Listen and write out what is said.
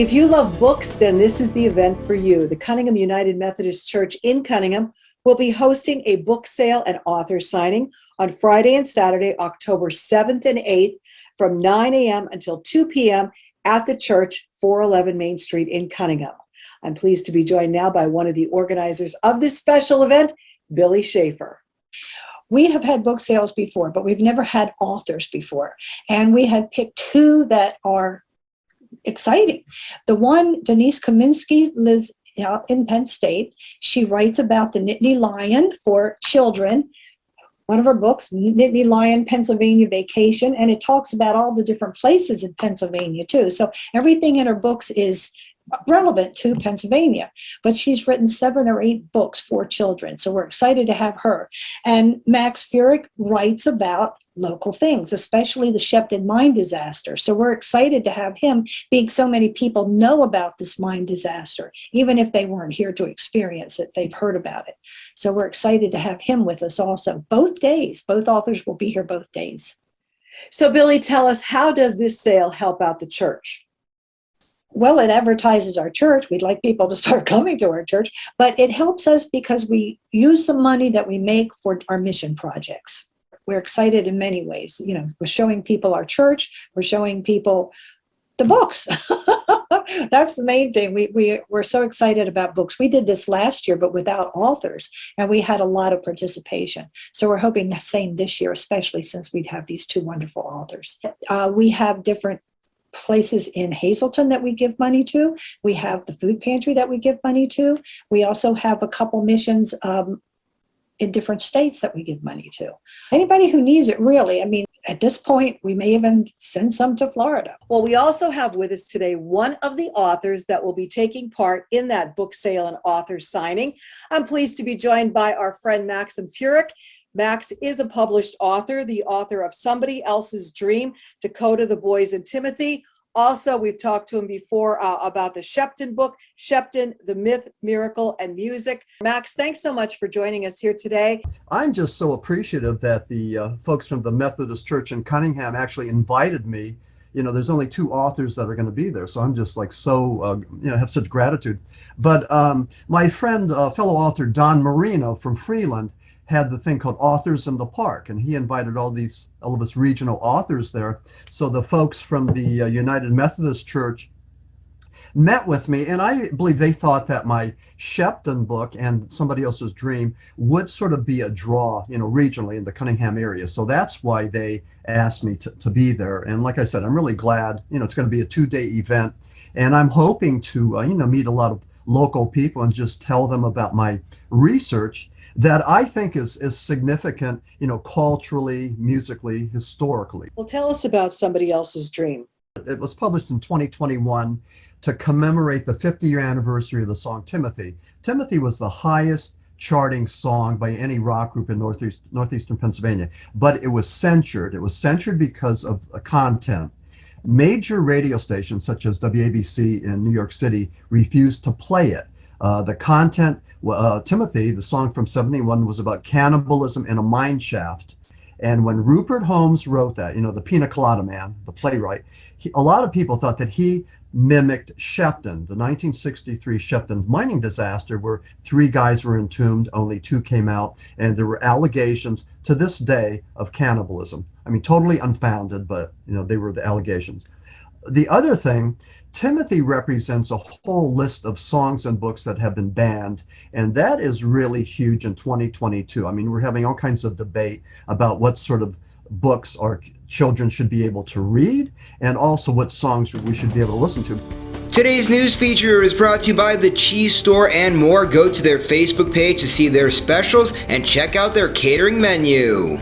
If you love books, then this is the event for you. The Cunningham United Methodist Church in Cunningham will be hosting a book sale and author signing on Friday and Saturday, October 7th and 8th from 9 a.m. until 2 p.m. at the church, 411 Main Street in Cunningham. I'm pleased to be joined now by one of the organizers of this special event, Billy Schaefer. We have had book sales before, but we've never had authors before. And we had picked two that are exciting. The one, Denise Kaminsky, lives out in Penn State. She writes about the Nittany Lion for children. One of her books, Nittany Lion, Pennsylvania Vacation, and it talks about all the different places in Pennsylvania too. So everything in her books is relevant to Pennsylvania, but she's written 7 or 8 books for children. So we're excited to have her. And Max Furyk writes about local things, especially the Shepton mine disaster. So we're excited to have him, being so many people know about this mine disaster. Even if they weren't here to experience it, they've heard about it. So we're excited to have him with us also. Both days, both authors will be here both days. So Billy, tell us, how does this sale help out the church? Well, it advertises our church. We'd like people to start coming to our church, but it helps us because we use the money that we make for our mission projects. We're excited in many ways. You know, we're showing people our church. We're showing people the books. That's the main thing. We're so excited about books. We did this last year, but without authors, and we had a lot of participation. So we're hoping the same this year, especially since we'd have these 2 wonderful authors. We have different places in Hazleton that we give money to. We have the food pantry that we give money to. We also have a couple missions in different states that we give money to. Anybody who needs it, really. I mean, at this point, we may even send some to Florida. Well, we also have with us today one of the authors that will be taking part in that book sale and author signing. I'm pleased to be joined by our friend Maxim Furyk. Max is a published author, the author of Somebody Else's Dream, Dakota, the Boys, and Timothy. Also, we've talked to him before about the Shepton book, Shepton, the Myth, Miracle, and Music. Max, thanks so much for joining us here today. I'm just so appreciative that the folks from the Methodist Church in Cunningham actually invited me. You know, there's only 2 authors that are going to be there, so I'm just like so, have such gratitude. But my friend, fellow author Don Marino from Freeland, had the thing called Authors in the Park, and he invited all of us regional authors there. So the folks from the United Methodist Church met with me, and I believe they thought that my Shepton book and Somebody Else's Dream would sort of be a draw, regionally in the Cunningham area. So that's why they asked me to be there. And like I said, I'm really glad. It's going to be a 2-day event, and I'm hoping to meet a lot of local people and just tell them about my research that I think is significant, culturally, musically, historically. Well, tell us about Somebody Else's Dream. It was published in 2021 to commemorate the 50-year anniversary of the song Timothy. Timothy was the highest charting song by any rock group in northeastern Pennsylvania, but it was censored. It was censored because of content. Major radio stations such as WABC in New York City refused to play it. The content, Timothy, the song from 71, was about cannibalism in a mine shaft. And when Rupert Holmes wrote that, the Pina Colada Man, the playwright, a lot of people thought that he mimicked Shepton, the 1963 Shepton mining disaster, where 3 guys were entombed, only 2 came out, and there were allegations to this day of cannibalism. I mean, totally unfounded, but they were the allegations. The other thing, Timothy represents a whole list of songs and books that have been banned, and that is really huge in 2022. I mean, we're having all kinds of debate about what sort of books our children should be able to read, and also what songs we should be able to listen to. Today's news feature is brought to you by The Cheese Store and more. Go to their Facebook page to see their specials and check out their catering menu.